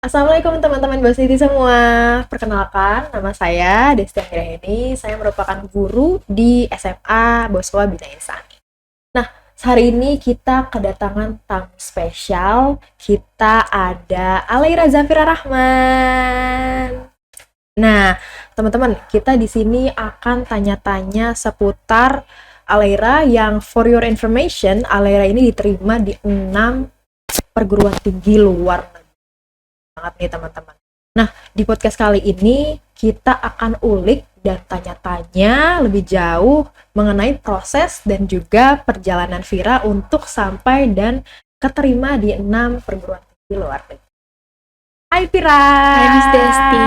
Assalamualaikum teman-teman Bosniti semua. Perkenalkan, nama saya Desti Anggraini. Saya merupakan guru di SMA Boswa Bina Insani. Nah, hari ini kita kedatangan tamu spesial. Kita ada Alaira Zafira Rahman. Nah, teman-teman, kita di sini akan tanya-tanya seputar Alaira yang for your information, Alaira ini diterima di 6 perguruan tinggi luar negeri banget nih teman-teman. Nah, di podcast kali ini kita akan ulik dan tanya-tanya lebih jauh mengenai proses dan juga perjalanan Vira untuk sampai dan keterima di 6 perguruan tinggi luar negeri. Hai Vira. Hai Miss Desti.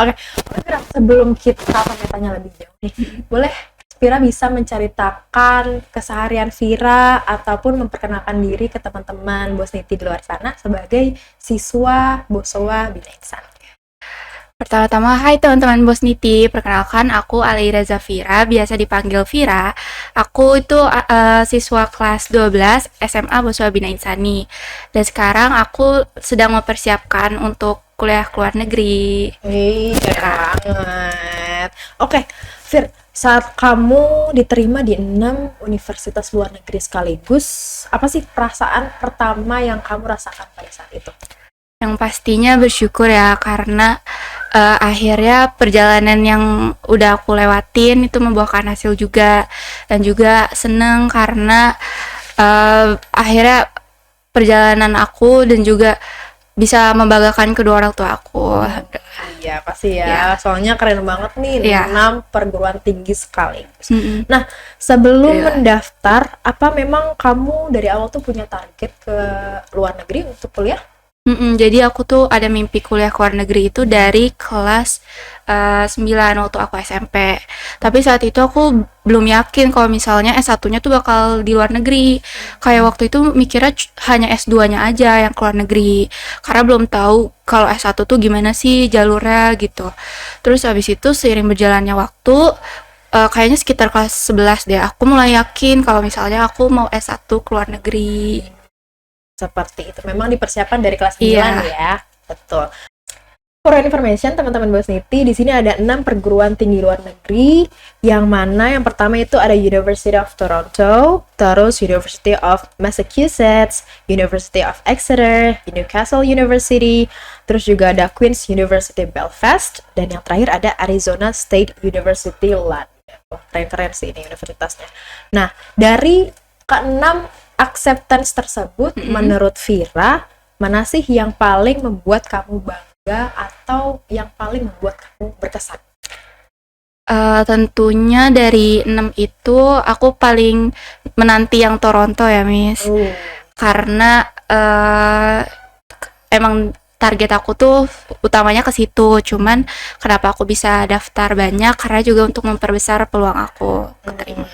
Oke, Vira, sebelum kita tanya lebih jauh nih, boleh Vira bisa menceritakan keseharian Vira ataupun memperkenalkan diri ke teman-teman Bosniti di luar sana sebagai siswa Boswa Bina Insani. Pertama-tama, hai teman-teman Bosniti. Perkenalkan, aku Alaira Zafira, biasa dipanggil Vira. Aku itu siswa kelas 12 SMA Boswa Bina Insani. Dan sekarang aku sedang mempersiapkan untuk kuliah ke luar negeri. Keren banget. Oke, Vir, saat kamu diterima di 6 universitas luar negeri sekaligus, apa sih perasaan pertama yang kamu rasakan pada saat itu? Yang pastinya bersyukur ya, karena akhirnya perjalanan yang udah aku lewatin itu membuahkan hasil juga. Dan juga seneng karena akhirnya perjalanan aku dan juga bisa membanggakan kedua orang tua aku. Iya pasti ya, Ya. soalnya keren banget nih, Ya. 6 perguruan tinggi sekaligus. Mm-mm. Nah, sebelum Iya. mendaftar, apa memang kamu dari awal tuh punya target ke luar negeri untuk kuliah? Jadi aku tuh ada mimpi kuliah ke luar negeri itu dari kelas 9 waktu aku SMP. Tapi saat itu aku belum yakin kalau misalnya S1-nya tuh bakal di luar negeri. Kayak waktu itu mikirnya hanya S2-nya aja yang ke luar negeri. Karena belum tahu kalau S1 tuh gimana sih jalurnya gitu. Terus habis itu seiring berjalannya waktu, kayaknya sekitar kelas 11 deh, aku mulai yakin kalau misalnya aku mau S1 ke luar negeri. Seperti itu. Memang dipersiapkan dari kelas 9 Iya. ya. Betul. For information, teman-teman Bosniti, di sini ada 6 perguruan tinggi luar negeri, yang mana yang pertama itu ada University of Toronto, terus University of Massachusetts, University of Exeter, Newcastle University, terus juga ada Queen's University Belfast, dan yang terakhir ada Arizona State University London. Wah, keren-keren sih ini universitasnya. Nah, dari keenam acceptance tersebut, menurut Vira, mana sih yang paling membuat kamu bangga atau yang paling membuat kamu berkesan? Tentunya dari 6 itu aku paling menanti yang Toronto ya, Miss. Karena emang target aku tuh utamanya ke situ. Cuman kenapa aku bisa daftar banyak karena juga untuk memperbesar peluang aku keterima.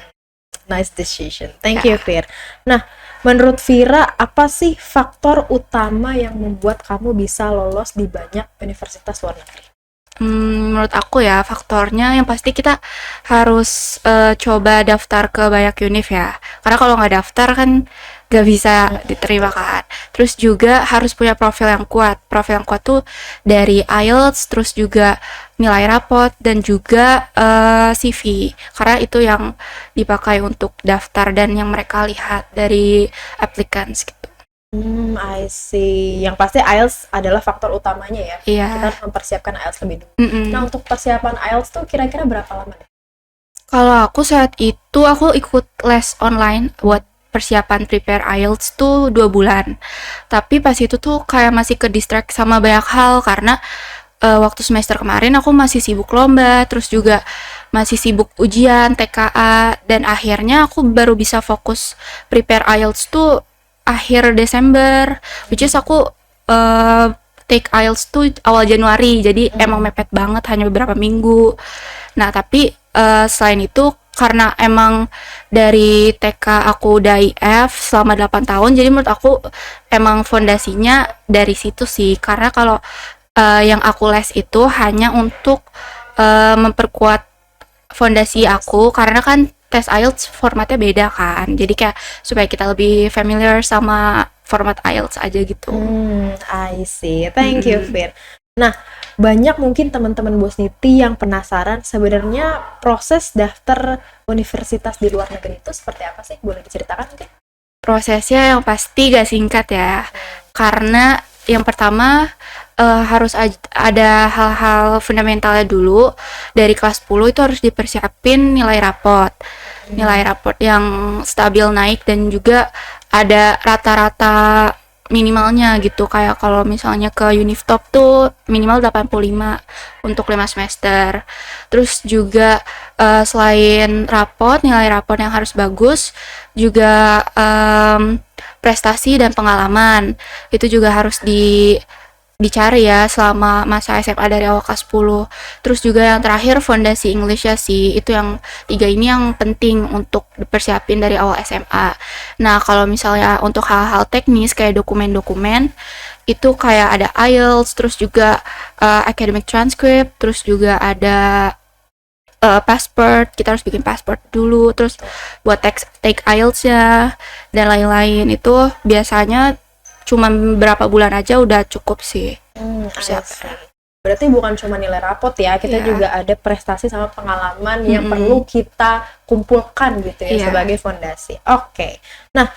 Nice decision. Thank you, Vir. Nah, menurut Vira, apa sih faktor utama yang membuat kamu bisa lolos di banyak universitas luar negeri? Menurut aku ya, faktornya yang pasti kita harus coba daftar ke banyak univ ya. Karena kalau nggak daftar kan nggak bisa diterima kan. Terus juga harus punya profil yang kuat. Profil yang kuat tuh dari IELTS, terus juga nilai rapot, dan juga CV. Karena itu yang dipakai untuk daftar dan yang mereka lihat dari applicants gitu. I see. Yang pasti IELTS adalah faktor utamanya ya. Iya. Kita harus mempersiapkan IELTS lebih dulu. Mm-mm. Nah, untuk persiapan IELTS tuh kira-kira berapa lama deh? Kalau aku saat itu aku ikut les online buat persiapan prepare IELTS tuh 2 bulan. Tapi pas itu tuh kayak masih ke distract sama banyak hal karena waktu semester kemarin aku masih sibuk lomba, terus juga masih sibuk ujian, TKA, dan akhirnya aku baru bisa fokus prepare IELTS tuh akhir Desember, which is aku take IELTS tuh awal Januari, jadi emang mepet banget, hanya beberapa minggu. Nah, tapi selain itu karena emang dari TK aku udah IF selama 8 tahun, jadi menurut aku emang fondasinya dari situ sih. Karena kalau yang aku les itu hanya untuk memperkuat fondasi aku, karena kan tes IELTS formatnya beda kan, jadi kayak supaya kita lebih familiar sama format IELTS aja gitu. I see. Thank you, Fir. Nah, banyak mungkin teman-teman Bosniti yang penasaran sebenarnya proses daftar universitas di luar negeri itu seperti apa sih? Boleh diceritakan mungkin? Prosesnya yang pasti gak singkat ya, karena yang pertama harus ada hal-hal fundamentalnya dulu. Dari kelas 10 itu harus dipersiapin nilai raport yang stabil naik, dan juga ada rata-rata minimalnya gitu. Kayak kalau misalnya ke Uniftop tuh minimal 85 untuk 5 semester. Terus juga selain nilai raport yang harus bagus, juga prestasi dan pengalaman itu juga harus dicari ya selama masa SMA dari awal kelas 10. Terus juga yang terakhir fondasi English ya sih, itu yang 3 ini yang penting untuk dipersiapin dari awal SMA. Nah, kalau misalnya untuk hal-hal teknis kayak dokumen-dokumen itu kayak ada IELTS, terus juga academic transcript, terus juga ada passport, kita harus bikin passport dulu, terus buat take IELTS-nya dan lain-lain. Itu biasanya cuma berapa bulan aja udah cukup sih. Berarti bukan cuma nilai rapot ya, kita juga ada prestasi sama pengalaman yang perlu kita kumpulkan gitu ya sebagai fondasi. Oke. Nah,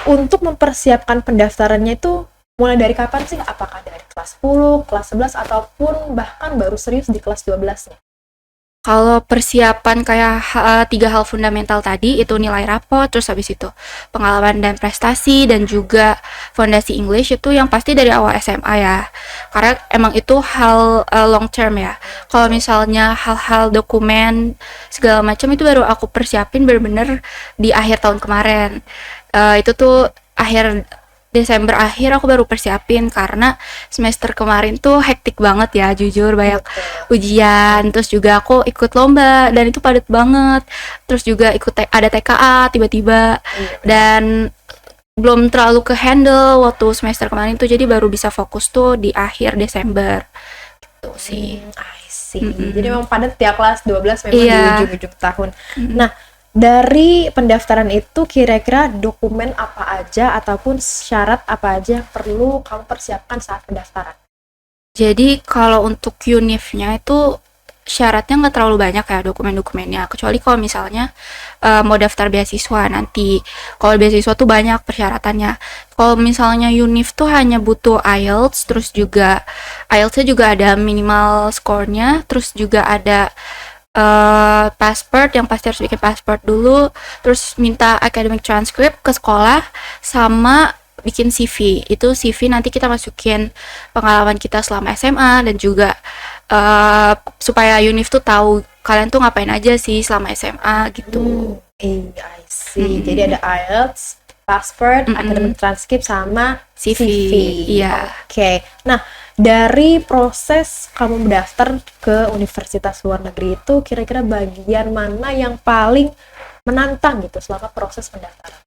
untuk mempersiapkan pendaftarannya itu mulai dari kapan sih? Apakah dari kelas 10, kelas 11, ataupun bahkan baru serius di kelas 12-nya? Kalau persiapan kayak 3 hal fundamental tadi, itu nilai rapot, terus habis itu pengalaman dan prestasi, dan juga fondasi English, itu yang pasti dari awal SMA ya. Karena emang itu hal long term ya. Kalau misalnya hal-hal dokumen segala macam itu baru aku persiapin bener-bener di akhir tahun kemarin. Itu tuh akhir Desember akhir aku baru persiapin, karena semester kemarin tuh hektik banget ya, jujur banyak ujian, terus juga aku ikut lomba dan itu padat banget, terus juga ada TKA tiba-tiba, dan belum terlalu ke handle waktu semester kemarin tuh, jadi baru bisa fokus tuh di akhir Desember gitu sih. I see. Jadi memang padat ya kelas 12 memang di ujung-ujung tahun. Nah, dari pendaftaran itu kira-kira dokumen apa aja ataupun syarat apa aja yang perlu kamu persiapkan saat pendaftaran? Jadi kalau untuk UNIF-nya itu syaratnya nggak terlalu banyak ya dokumen-dokumennya, kecuali kalau misalnya mau daftar beasiswa nanti. Kalau beasiswa tuh banyak persyaratannya. Kalau misalnya UNIF tuh hanya butuh IELTS, terus juga IELTS-nya juga ada minimal score-nya, terus juga ada passport, yang pasti harus bikin passport dulu, terus minta academic transcript ke sekolah, sama bikin CV. Itu CV nanti kita masukin pengalaman kita selama SMA, dan juga supaya UNIF tuh tahu kalian tuh ngapain aja sih selama SMA gitu. I see. Jadi ada IELTS, passport, academic transcript, sama CV. Iya. Oke. Nah, dari proses kamu mendaftar ke universitas luar negeri itu kira-kira bagian mana yang paling menantang gitu selama proses pendaftaran?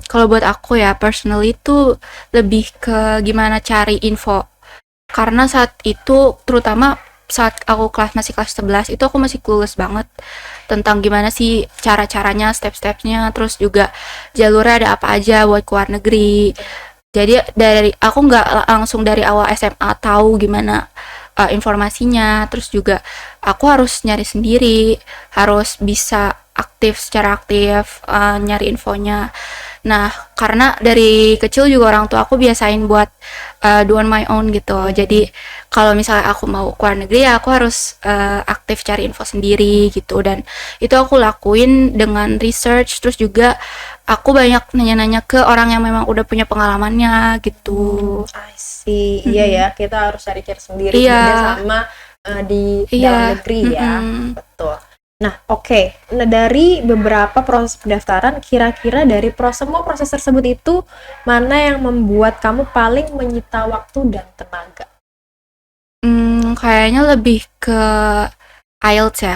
Kalau buat aku ya personally itu lebih ke gimana cari info, karena saat itu terutama saat aku masih kelas 11 itu aku masih clueless banget tentang gimana sih cara-caranya, step-stepnya, terus juga jalurnya ada apa aja buat ke luar negeri. Jadi aku nggak langsung dari awal SMA tahu gimana informasinya, terus juga aku harus nyari sendiri, harus bisa secara aktif nyari infonya. Nah, karena dari kecil juga orang tua aku biasain buat do on my own gitu. Jadi kalau misalnya aku mau ke luar negeri ya aku harus aktif cari info sendiri gitu, dan itu aku lakuin dengan research, terus juga aku banyak nanya-nanya ke orang yang memang udah punya pengalamannya gitu. I see. Iya ya, kita harus cari sendiri beda sama di dalam negeri ya. Betul. Nah, oke. Nah, dari beberapa proses pendaftaran, kira-kira dari semua proses tersebut itu mana yang membuat kamu paling menyita waktu dan tenaga? Kayaknya lebih ke IELTS ya.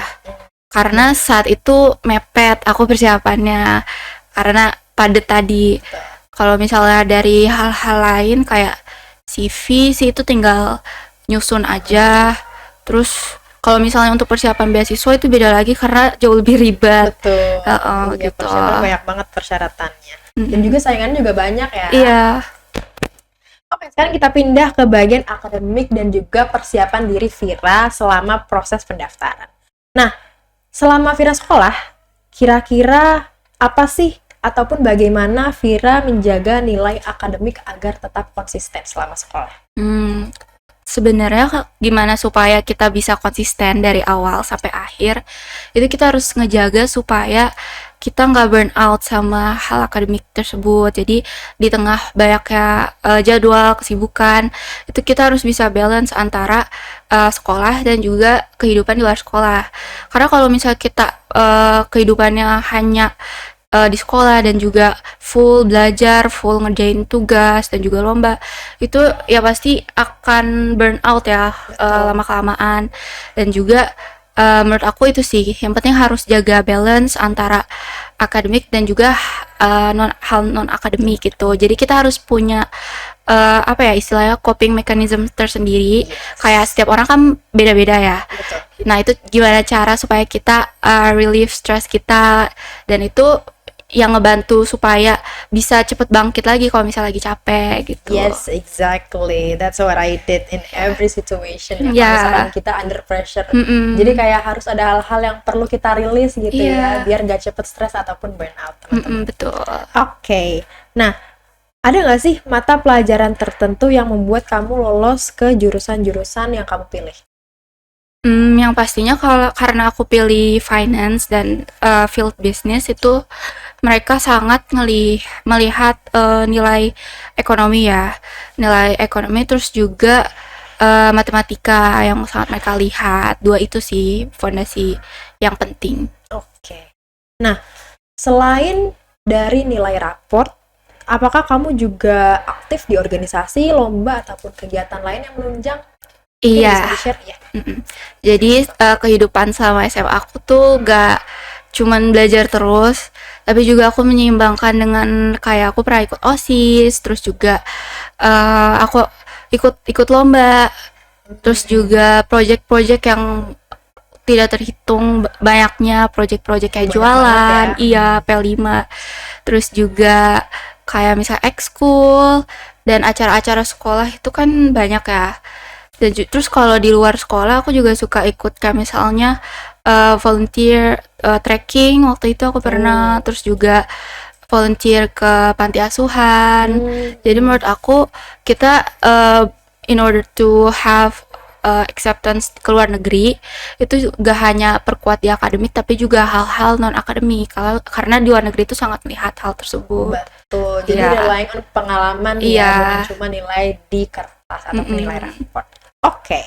Karena saat itu mepet aku persiapannya, karena padet tadi. Kalau misalnya dari hal-hal lain kayak CV sih itu tinggal nyusun aja, terus Kalau misalnya untuk persiapan beasiswa itu beda lagi karena jauh lebih ribet. Betul. Iya, Gitu. persiapan banyak banget persyaratannya. Dan Mm-mm. juga saingannya juga banyak ya. Iya. Oke, sekarang kita pindah ke bagian akademik dan juga persiapan diri Vira selama proses pendaftaran. Nah, selama Vira sekolah, kira-kira apa sih ataupun bagaimana Vira menjaga nilai akademik agar tetap konsisten selama sekolah? Sebenarnya gimana supaya kita bisa konsisten dari awal sampai akhir, itu kita harus ngejaga supaya kita nggak burn out sama hal akademik tersebut. Jadi di tengah banyaknya jadwal kesibukan, itu kita harus bisa balance antara sekolah dan juga kehidupan di luar sekolah. Karena kalau misalnya kita kehidupannya hanya di sekolah dan juga full belajar, full ngerjain tugas dan juga lomba, itu ya pasti akan burn out ya lama-kelamaan. Dan juga menurut aku itu sih yang penting harus jaga balance antara akademik dan juga non akademik gitu. Jadi kita harus punya apa ya istilahnya coping mechanism tersendiri. Kayak setiap orang kan beda-beda ya. Betul. Nah itu gimana cara supaya kita relieve stress kita, dan itu yang ngebantu supaya bisa cepet bangkit lagi kalau misalnya lagi capek gitu. Yes, exactly. That's what I did in every situation. Yeah. Kalau misalkan kita under pressure. Mm-mm. Jadi kayak harus ada hal-hal yang perlu kita rilis gitu Iya. ya, biar gak cepet stres ataupun burn out, teman-teman. Betul. Oke. Nah, ada nggak sih mata pelajaran tertentu yang membuat kamu lolos ke jurusan-jurusan yang kamu pilih? Yang pastinya karena aku pilih finance dan field business, itu mereka sangat melihat nilai ekonomi ya, nilai ekonomi, terus juga matematika yang sangat mereka lihat. Dua itu sih fondasi yang penting. Oke. Nah, selain dari nilai raport, apakah kamu juga aktif di organisasi, lomba, ataupun kegiatan lain yang menunjang? Mungkin Iya. bisa di-share ya? Jadi kehidupan selama SMA aku tuh gak cuman belajar terus, tapi juga aku menyeimbangkan dengan kayak aku pernah ikut OSIS, terus juga aku ikut lomba, terus juga project-project yang tidak terhitung banyaknya, project-project kayak Banyak jualan, banget ya. iya P5, terus juga kayak misalnya ekskul dan acara-acara sekolah itu kan banyak ya. Dan terus kalau di luar sekolah aku juga suka ikut kayak misalnya volunteer trekking, waktu itu aku pernah, terus juga volunteer ke panti asuhan. Jadi menurut aku kita in order to have acceptance ke luar negeri itu gak hanya perkuat di akademik tapi juga hal-hal non akademik, karena di luar negeri itu sangat melihat hal tersebut. Betul. Jadi Iya. relying on pengalaman Iya. ya, bukan cuma nilai di kertas atau nilai raport. Oke.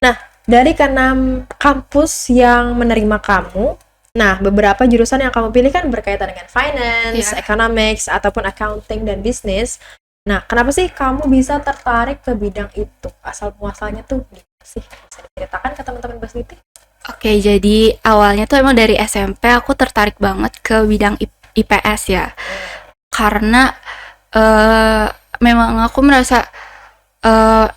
Nah, dari keenam kampus yang menerima kamu, nah beberapa jurusan yang kamu pilih kan berkaitan dengan finance, Iya. economics, ataupun accounting dan bisnis. Nah, kenapa sih kamu bisa tertarik ke bidang itu? Asal muasalnya tuh gimana sih? Bisa diceritakan ke teman-teman Mbak Niti? Oke, jadi awalnya tuh emang dari SMP aku tertarik banget ke bidang IPS ya. Karena memang aku merasa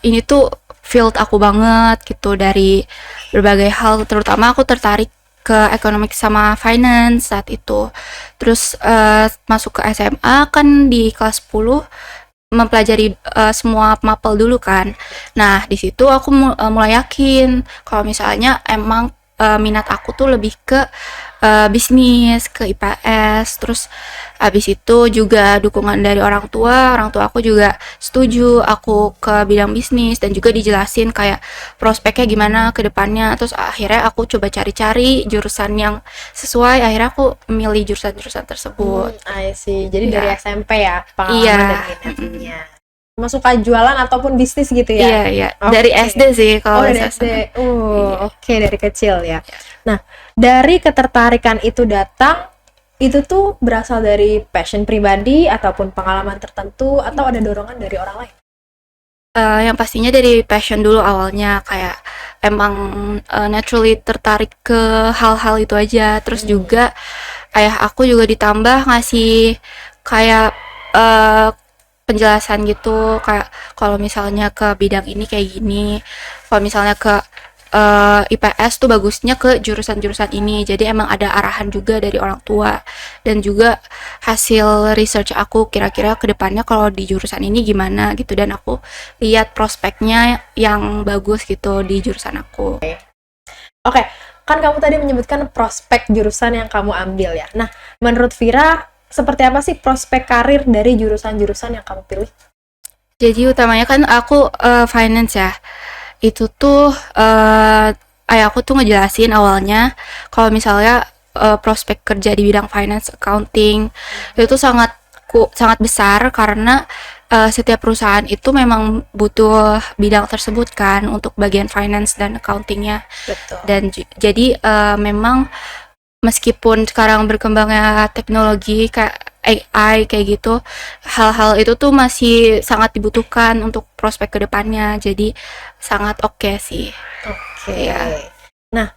ini tuh field aku banget gitu, dari berbagai hal, terutama aku tertarik ke economics sama finance saat itu. Terus masuk ke SMA kan di kelas 10 mempelajari semua mapel dulu kan. Nah, di situ aku mulai yakin kalau misalnya emang minat aku tuh lebih ke bisnis, ke IPS. Terus habis itu juga dukungan dari orang tua aku juga setuju aku ke bidang bisnis, dan juga dijelasin kayak prospeknya gimana ke depannya. Terus akhirnya aku coba cari-cari jurusan yang sesuai, akhirnya aku memilih jurusan-jurusan tersebut. I see. Jadi Iya. dari SMP ya pengalaman Iya. dan minatnya. Masuk ke jualan ataupun bisnis gitu ya? Iya. Oke. Dari SD sih kalau Oh, dari nggak SD. salah. Oke, dari kecil ya. Nah, dari ketertarikan itu datang, itu tuh berasal dari passion pribadi ataupun pengalaman tertentu, atau ada dorongan dari orang lain? Yang pastinya dari passion dulu awalnya, kayak emang naturally tertarik ke hal-hal itu aja. Terus juga ayah aku juga ditambah ngasih kayak penjelasan gitu, kayak kalau misalnya ke bidang ini kayak gini, kalau misalnya ke IPS tuh bagusnya ke jurusan-jurusan ini. Jadi emang ada arahan juga dari orang tua dan juga hasil research aku kira-kira kedepannya kalau di jurusan ini gimana gitu, dan aku lihat prospeknya yang bagus gitu di jurusan aku. Oke, kan kamu tadi menyebutkan prospek jurusan yang kamu ambil ya. Nah, menurut Vira, seperti apa sih prospek karir dari jurusan-jurusan yang kamu pilih? Jadi utamanya kan aku finance ya. Itu tuh ayahku tuh ngejelasin awalnya kalau misalnya prospek kerja di bidang finance, accounting itu sangat besar karena setiap perusahaan itu memang butuh bidang tersebut kan untuk bagian finance dan accountingnya. Betul. Dan jadi memang meskipun sekarang berkembangnya teknologi kayak AI kayak gitu, hal-hal itu tuh masih sangat dibutuhkan untuk prospek kedepannya. Jadi sangat oke sih. Oke. Iya. Nah,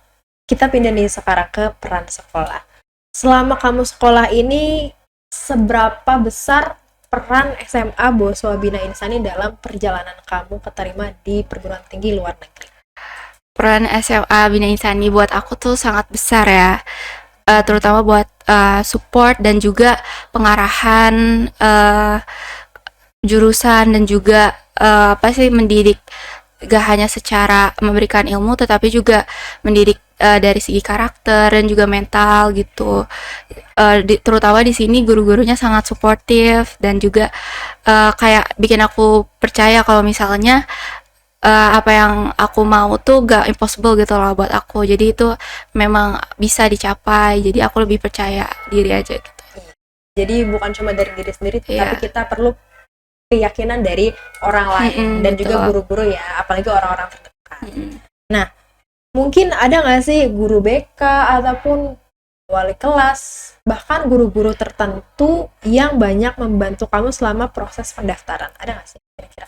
kita pindah nih sekarang ke peran sekolah. Selama kamu sekolah ini, seberapa besar peran SMA Boswa Bina Insani dalam perjalanan kamu keterima di perguruan tinggi luar negeri? Peran SMA Bina Insani buat aku tuh sangat besar ya. Terutama buat support dan juga pengarahan jurusan dan juga mendidik, gak hanya secara memberikan ilmu tetapi juga mendidik dari segi karakter dan juga mental gitu. Terutama di sini guru-gurunya sangat suportif dan juga kayak bikin aku percaya kalau misalnya apa yang aku mau tuh gak impossible gitu loh buat aku. Jadi itu memang bisa dicapai. Jadi aku lebih percaya diri aja gitu. Jadi bukan cuma dari diri sendiri, Iya. tapi kita perlu keyakinan dari orang lain dan juga betul. guru-guru ya, apalagi orang-orang terdekat. Nah, mungkin ada nggak sih guru BK ataupun wali kelas, bahkan guru-guru tertentu yang banyak membantu kamu selama proses pendaftaran? Ada nggak sih kira-kira?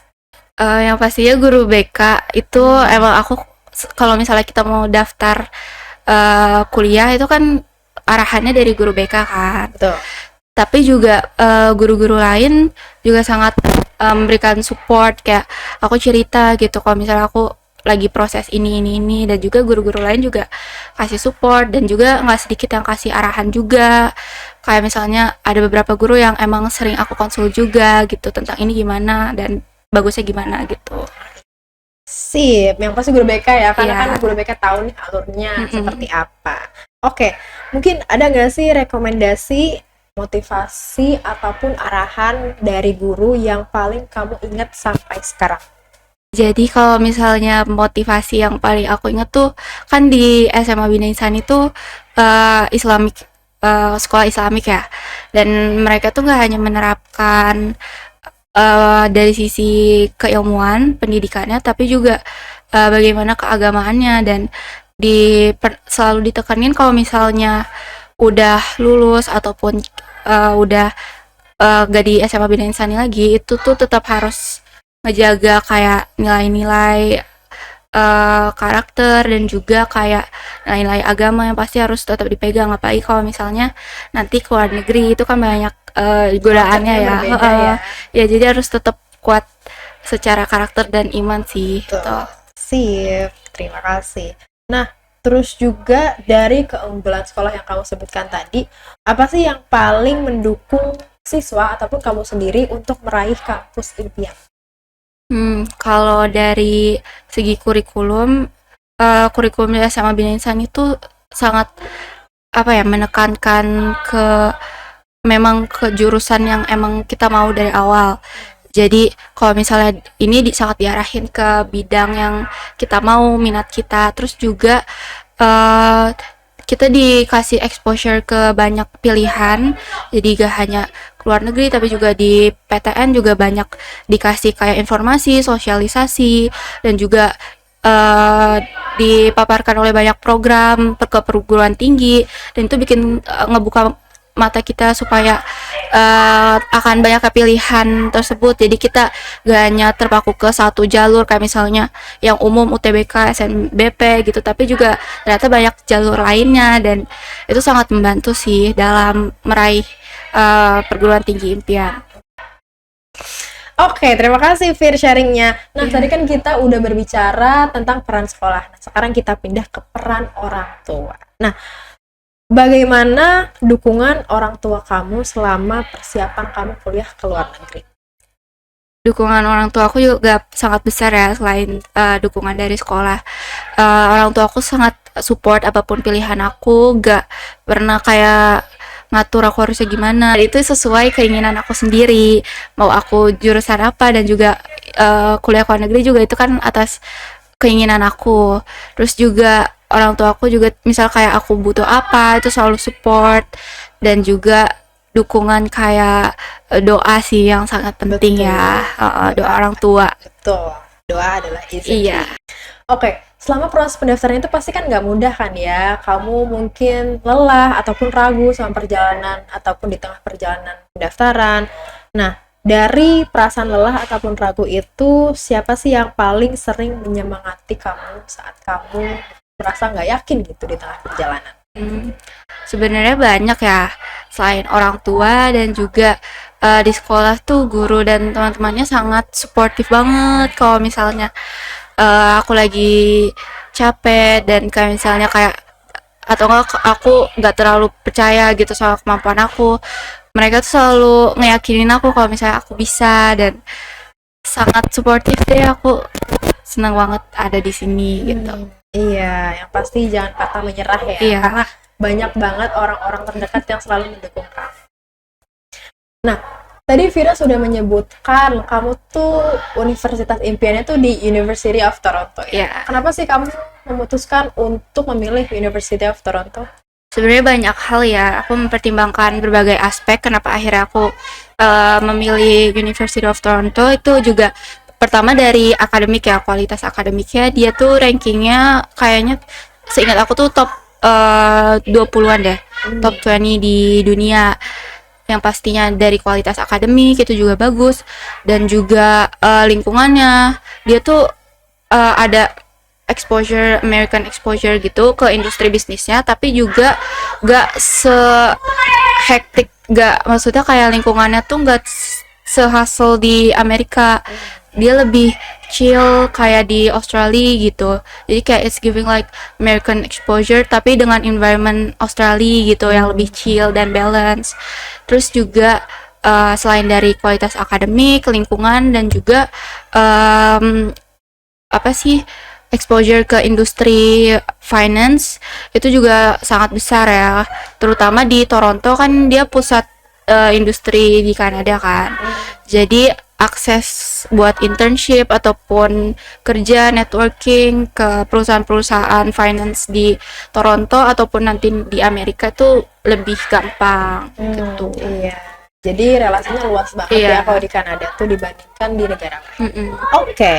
Yang pastinya guru BK itu emang aku kalau misalnya kita mau daftar kuliah itu kan arahannya dari guru BK kan. Betul. Tapi juga guru-guru lain juga sangat memberikan support, kayak aku cerita gitu kalau misalnya aku lagi proses ini dan juga guru-guru lain juga kasih support dan juga nggak sedikit yang kasih arahan juga. Kayak misalnya ada beberapa guru yang emang sering aku konsul juga gitu tentang ini gimana dan bagusnya gimana gitu. Sip, yang pasti guru BK ya, karena Iya. kan guru BK tahu nih alurnya seperti apa. Oke, mungkin ada nggak sih rekomendasi, motivasi, ataupun arahan dari guru yang paling kamu ingat sampai sekarang? Jadi kalau misalnya motivasi yang paling aku ingat tuh kan di SMA Bina Insani tuh Islamic, sekolah Islamik ya, dan mereka tuh nggak hanya menerapkan dari sisi keilmuan pendidikannya tapi juga bagaimana keagamaannya, dan selalu ditekanin kalau misalnya udah lulus ataupun udah gak di SMA Bina Insani lagi, itu tuh tetap harus ngejaga kayak nilai-nilai karakter dan juga kayak nilai-nilai agama yang pasti harus tetap dipegang, apalagi kalau misalnya nanti ke luar negeri itu kan banyak godaannya ya. Berbeda ya. Ya jadi harus tetap kuat secara karakter dan iman sih. Betul. Gitu. Sip, terima kasih. Nah, terus juga dari keunggulan sekolah yang kamu sebutkan tadi, apa sih yang paling mendukung siswa ataupun kamu sendiri untuk meraih kampus impian? Kalau dari segi kurikulum, kurikulum di SMA Bina Insani itu sangat menekankan memang ke jurusan yang emang kita mau dari awal. Jadi kalau misalnya ini sangat diarahin ke bidang yang kita mau, minat kita, terus juga kita dikasih exposure ke banyak pilihan, jadi gak hanya ke luar negeri tapi juga di PTN juga banyak dikasih kayak informasi, sosialisasi, dan juga dipaparkan oleh banyak program ke perguruan tinggi, dan itu bikin ngebuka mata kita supaya akan banyak pilihan tersebut. Jadi kita gak hanya terpaku ke satu jalur kayak misalnya yang umum UTBK, SNBP gitu, tapi juga ternyata banyak jalur lainnya, dan itu sangat membantu sih dalam meraih perguruan tinggi impian. Oke, terima kasih Fir sharingnya. Nah, Iya. tadi kan kita udah berbicara tentang peran sekolah. Nah, sekarang kita pindah ke peran orang tua. Nah, bagaimana dukungan orang tua kamu selama persiapan kamu kuliah ke luar negeri? Dukungan orang tua aku juga sangat besar ya, selain dukungan dari sekolah. Orang tua aku sangat support apapun pilihan aku, gak pernah kayak ngatur aku harusnya gimana. Itu sesuai keinginan aku sendiri, mau aku jurusan apa, dan juga kuliah ke luar negeri juga itu kan atas keinginan aku. Terus juga orang tua aku juga misal kayak aku butuh apa itu selalu support, dan juga dukungan kayak doa sih yang sangat penting. Betul. Ya. Doa Doa. orang tua. Betul. Doa adalah izin. Iya. Oke, selama proses pendaftaran itu pasti kan nggak mudah kan ya. Kamu mungkin lelah ataupun ragu sama perjalanan ataupun di tengah perjalanan pendaftaran. Nah, dari perasaan lelah ataupun ragu itu, siapa sih yang paling sering menyemangati kamu saat kamu merasa nggak yakin gitu di tengah perjalanan? Sebenarnya banyak ya, selain orang tua dan juga di sekolah tuh guru dan teman-temannya sangat suportif banget kalau misalnya aku lagi capek, dan kayak misalnya kayak atau enggak aku nggak terlalu percaya gitu sama kemampuan aku, mereka tuh selalu ngeyakinin aku kalau misalnya aku bisa, dan sangat suportif deh. Aku senang banget ada di sini gitu. Iya, yang pasti jangan patah menyerah ya. Iya. Karena banyak banget orang-orang terdekat yang selalu mendukung kamu. Nah, tadi Vira sudah menyebutkan kamu tuh universitas impiannya tuh di University of Toronto ya. Iya. Kenapa sih kamu memutuskan untuk memilih University of Toronto? Sebenarnya banyak hal ya, aku mempertimbangkan berbagai aspek kenapa akhirnya aku memilih University of Toronto. Itu juga pertama dari akademik ya, kualitas akademiknya dia tuh rankingnya kayaknya seingat aku tuh top 20-an deh, top 20 di dunia. Yang pastinya dari kualitas akademik itu juga bagus, dan juga lingkungannya dia tuh ada exposure, American exposure gitu ke industri bisnisnya, tapi juga gak hektik, gak, maksudnya kayak lingkungannya tuh gak se-hustle di Amerika, dia lebih chill kayak di Australia gitu. Jadi kayak it's giving like American exposure tapi dengan environment Australia gitu yang lebih chill dan balance. Terus juga selain dari kualitas akademik, lingkungan, dan juga apa sih, exposure ke industri finance itu juga sangat besar ya, terutama di Toronto kan dia pusat industri di Kanada kan. Jadi akses buat internship ataupun kerja networking ke perusahaan-perusahaan finance di Toronto ataupun nanti di Amerika tuh lebih gampang gitu. Iya. Jadi relasinya luas banget Iya. ya kalau di Kanada tuh dibandingkan di negara lain. Mm-mm. Oke.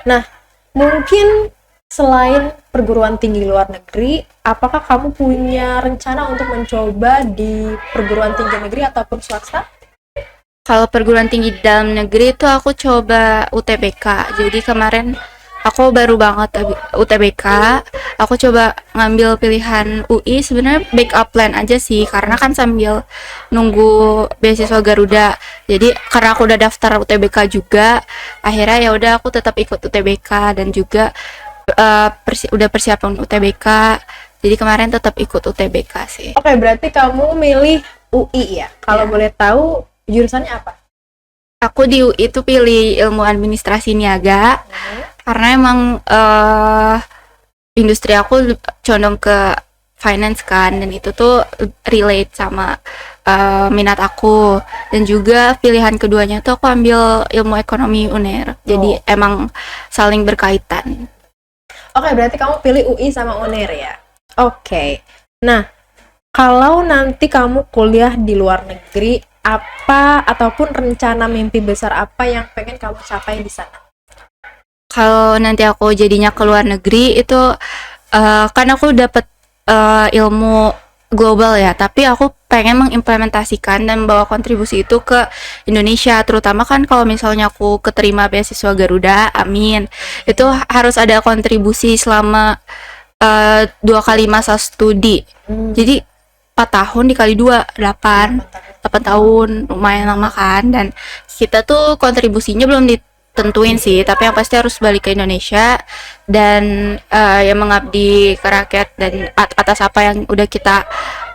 Nah, mungkin selain perguruan tinggi luar negeri, apakah kamu punya rencana untuk mencoba di perguruan tinggi negeri ataupun swasta? Kalau perguruan tinggi di dalam negeri itu aku coba UTBK. Jadi kemarin aku baru banget UTBK. Aku coba ngambil pilihan UI. Sebenarnya backup plan aja sih, karena kan sambil nunggu beasiswa Garuda. Jadi karena aku udah daftar UTBK juga, akhirnya ya udah aku tetap ikut UTBK, dan juga udah persiapan UTBK. Jadi kemarin tetap ikut UTBK sih. Oke, berarti kamu milih UI ya? Kalau Iya. boleh tahu jurusannya apa? Aku di UI itu pilih ilmu administrasi niaga, karena emang industri aku condong ke finance kan, dan itu tuh relate sama minat aku. Dan juga pilihan keduanya tuh aku ambil ilmu ekonomi UNER, jadi emang saling berkaitan. Oke, berarti kamu pilih UI sama UNER ya? Oke. Nah, kalau nanti kamu kuliah di luar negeri, apa ataupun rencana mimpi besar apa yang pengen kamu capai di sana? Kalau nanti aku jadinya ke luar negeri itu kan aku dapat ilmu global ya, tapi aku pengen mengimplementasikan dan membawa kontribusi itu ke Indonesia, terutama kan kalau misalnya aku keterima beasiswa Garuda, amin, itu harus ada kontribusi selama 2 kali masa studi. Jadi 4 tahun dikali 2, 8 tahun, lumayan lama kan. Dan kita tuh kontribusinya belum ditentuin sih, tapi yang pasti harus balik ke Indonesia dan yang mengabdi ke rakyat dan atas apa yang udah kita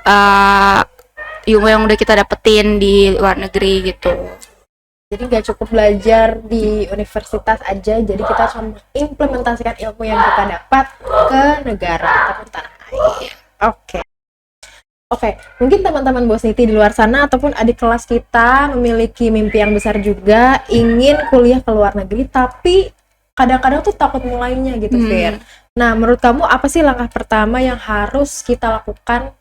uh, yang udah kita dapetin di luar negeri gitu. Jadi nggak cukup belajar di universitas aja, jadi kita harus mengimplementasikan ilmu yang kita dapat ke negara ataupun tanah air. Oke, mungkin teman-teman Bosniti di luar sana ataupun adik kelas kita memiliki mimpi yang besar juga, ingin kuliah ke luar negeri, tapi kadang-kadang tuh takut mulainya gitu, Fir. Nah, menurut kamu apa sih langkah pertama yang harus kita lakukan?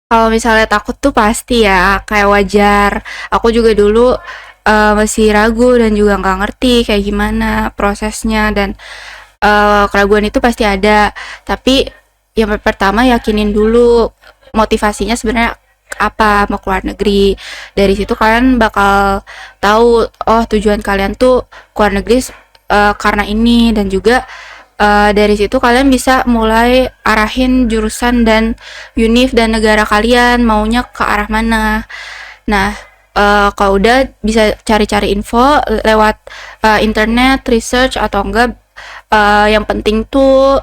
Kalau misalnya takut tuh pasti ya, kayak wajar. Aku juga dulu masih ragu dan juga nggak ngerti kayak gimana prosesnya dan keraguan itu pasti ada. Tapi yang pertama yakinin dulu motivasinya sebenarnya apa mau keluar negeri. Dari situ kalian bakal tahu tujuan kalian tuh keluar negeri karena ini, dan juga dari situ kalian bisa mulai arahin jurusan dan univ dan negara kalian maunya ke arah mana. Nah, kalau udah bisa cari-cari info lewat internet, research, atau enggak yang penting tuh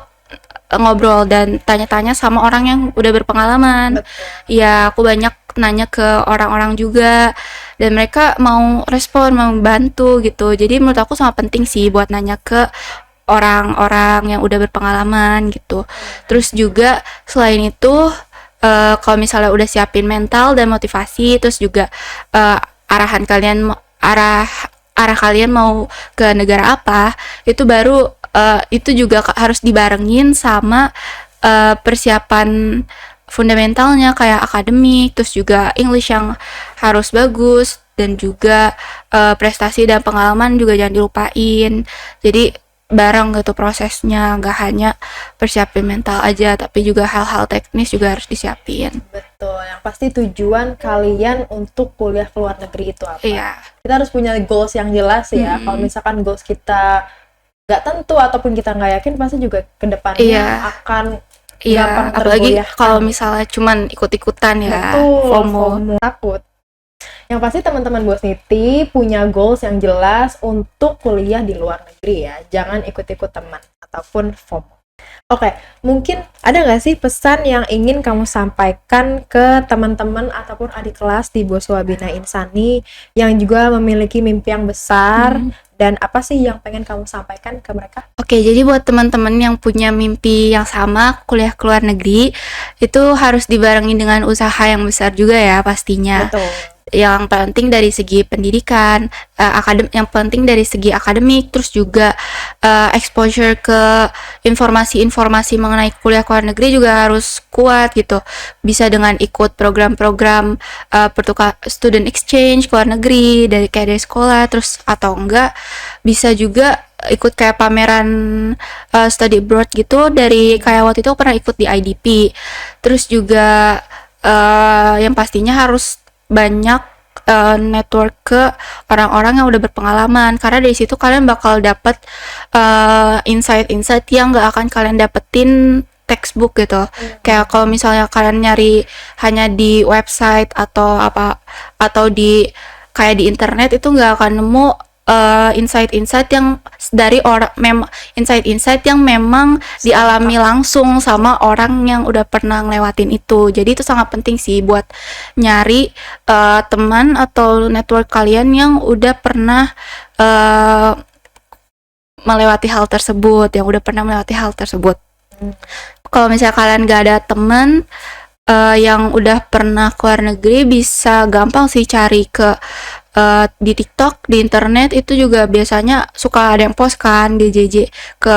ngobrol dan tanya-tanya sama orang yang udah berpengalaman. Ya, aku banyak nanya ke orang-orang juga dan mereka mau respon, mau bantu gitu. Jadi menurut aku sangat penting sih buat nanya ke orang-orang yang udah berpengalaman gitu. Terus juga selain itu kalau misalnya udah siapin mental dan motivasi, terus juga arahan kalian arah kalian mau ke negara apa, itu baru itu juga harus dibarengin sama persiapan fundamentalnya kayak akademik, terus juga English yang harus bagus, dan juga prestasi dan pengalaman juga jangan dilupain. Jadi bareng gitu prosesnya, nggak hanya persiapin mental aja, tapi juga hal-hal teknis juga harus disiapin. Betul, yang pasti tujuan kalian untuk kuliah ke luar negeri itu apa? Iya. Kita harus punya goals yang jelas ya. Kalau misalkan goals kita nggak tentu ataupun kita nggak yakin, pasti juga kedepannya akan gampang apalagi kalau misalnya cuman ikut-ikutan ya. Betul, FOMO, takut. Yang pasti teman-teman Bosniti punya goals yang jelas untuk kuliah di luar negeri ya. Jangan ikut-ikut teman ataupun FOMO. Oke, mungkin ada nggak sih pesan yang ingin kamu sampaikan ke teman-teman ataupun adik kelas di Boswa Bina Insani yang juga memiliki mimpi yang besar, dan apa sih yang pengen kamu sampaikan ke mereka? Oke, jadi buat teman-teman yang punya mimpi yang sama, kuliah ke luar negeri, itu harus dibarengi dengan usaha yang besar juga ya pastinya. Betul. Yang penting dari segi pendidikan, yang penting dari segi akademik, terus juga exposure ke informasi-informasi mengenai kuliah ke luar negeri juga harus kuat gitu. Bisa dengan ikut program-program pertukar student exchange ke luar negeri dari sekolah, terus atau enggak bisa juga ikut kayak pameran study abroad gitu, dari kayak waktu itu aku pernah ikut di IDP. Terus juga yang pastinya harus banyak network ke orang-orang yang udah berpengalaman, karena dari situ kalian bakal dapat insight-insight yang gak akan kalian dapetin textbook gitu. Kayak kalau misalnya kalian nyari hanya di website atau di kayak di internet, itu gak akan nemu insight-insight yang dari insight-insight yang memang dialami langsung sama orang yang udah pernah ngelewatin itu. Jadi itu sangat penting sih buat nyari teman atau network kalian yang udah pernah melewati hal tersebut, Kalau misalnya kalian gak ada teman yang udah pernah keluar negeri, bisa gampang sih cari ke di TikTok, di internet itu juga biasanya suka ada yang post kan di JJ ke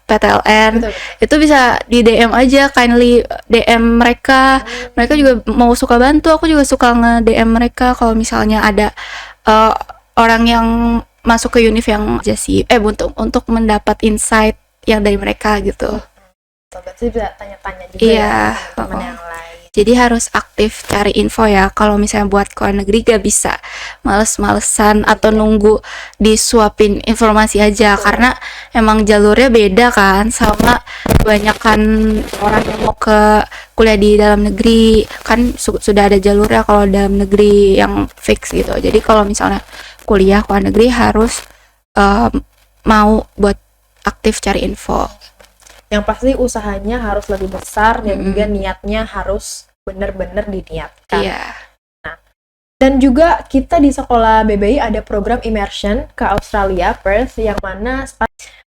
PTLN. Betul. Itu bisa di DM aja, kindly DM mereka. Mereka juga mau suka bantu, aku juga suka nge-DM mereka kalau misalnya ada orang yang masuk ke univ yang aja sih untuk mendapat insight yang dari mereka gitu. Berarti bisa tanya-tanya juga ya teman yang lain. Jadi harus aktif cari info ya. Kalau misalnya buat ke luar negeri gak bisa males-malesan atau nunggu disuapin informasi aja, karena emang jalurnya beda kan sama kebanyakan orang yang mau ke kuliah di dalam negeri. Kan sudah ada jalurnya kalau dalam negeri yang fix gitu. Jadi kalau misalnya kuliah ke luar negeri harus mau buat aktif cari info. Yang pasti usahanya harus lebih besar dan juga niatnya harus benar-benar diniatkan. Iya. Nah, dan juga kita di sekolah BBI ada program immersion ke Australia, Perth, yang mana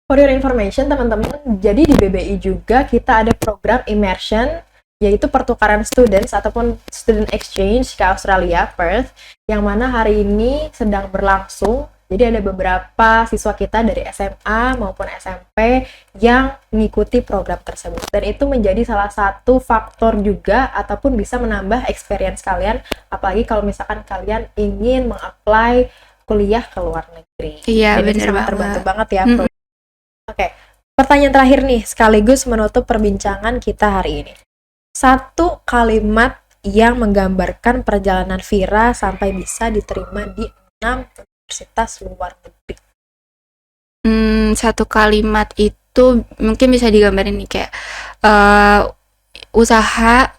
for your information teman-teman, jadi di BBI juga kita ada program immersion, yaitu pertukaran students ataupun student exchange ke Australia, Perth, yang mana hari ini sedang berlangsung. Jadi ada beberapa siswa kita dari SMA maupun SMP yang mengikuti program tersebut. Dan itu menjadi salah satu faktor juga ataupun bisa menambah experience kalian, apalagi kalau misalkan kalian ingin meng-apply kuliah ke luar negeri. Iya, jadi bener sangat terbantu banget ya. Oke, pertanyaan terakhir nih, sekaligus menutup perbincangan kita hari ini. Satu kalimat yang menggambarkan perjalanan Vira sampai bisa diterima di 6 universitas luar negeri. Satu kalimat itu mungkin bisa digambarin nih kayak usaha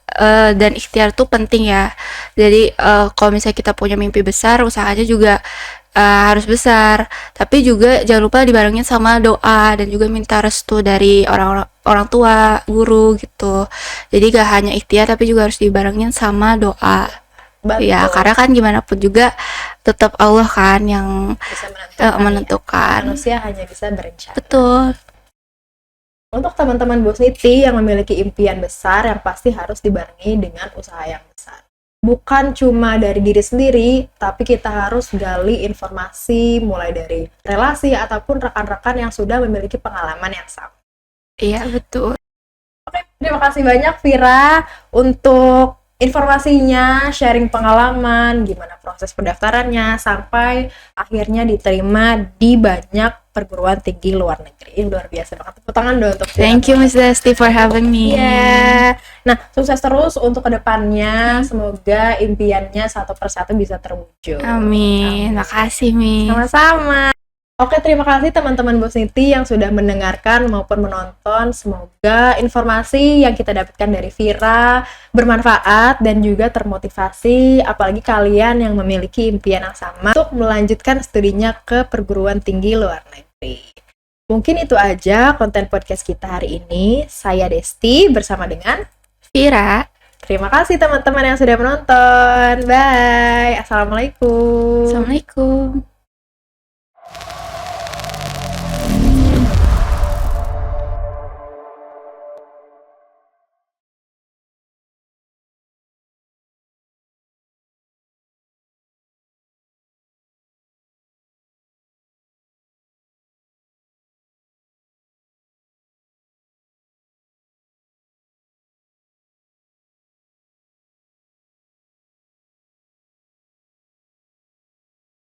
dan ikhtiar tuh penting ya. Jadi kalau misalnya kita punya mimpi besar, usahanya juga harus besar. Tapi juga jangan lupa dibarengin sama doa dan juga minta restu dari orang tua, guru gitu. Jadi gak hanya ikhtiar tapi juga harus dibarengin sama doa. Betul. Ya, karena kan gimana pun juga tetap Allah kan yang bisa menentukan. Manusia hanya bisa berencana. Betul. Untuk teman-teman Bosniti yang memiliki impian besar, yang pasti harus dibarengi dengan usaha yang besar. Bukan cuma dari diri sendiri, tapi kita harus gali informasi mulai dari relasi ataupun rekan-rekan yang sudah memiliki pengalaman yang sama. Iya, betul. Oke, terima kasih banyak Vira untuk informasinya, sharing pengalaman, gimana proses pendaftarannya, sampai akhirnya diterima di banyak perguruan tinggi luar negeri. Luar biasa banget. Tepuk tangan dong untuk Thank you Miss Desti for having me. Yeah. Nah, sukses terus untuk kedepannya. Semoga impiannya satu persatu bisa terwujud. Amin. Makasih Mi. Sama-sama. Oke, terima kasih teman-teman Bosniti yang sudah mendengarkan maupun menonton. Semoga informasi yang kita dapatkan dari Vira bermanfaat dan juga termotivasi, apalagi kalian yang memiliki impian yang sama untuk melanjutkan studinya ke perguruan tinggi luar negeri. Mungkin itu aja konten podcast kita hari ini. Saya Desti bersama dengan Vira. Terima kasih teman-teman yang sudah menonton. Bye. Assalamualaikum. Assalamualaikum.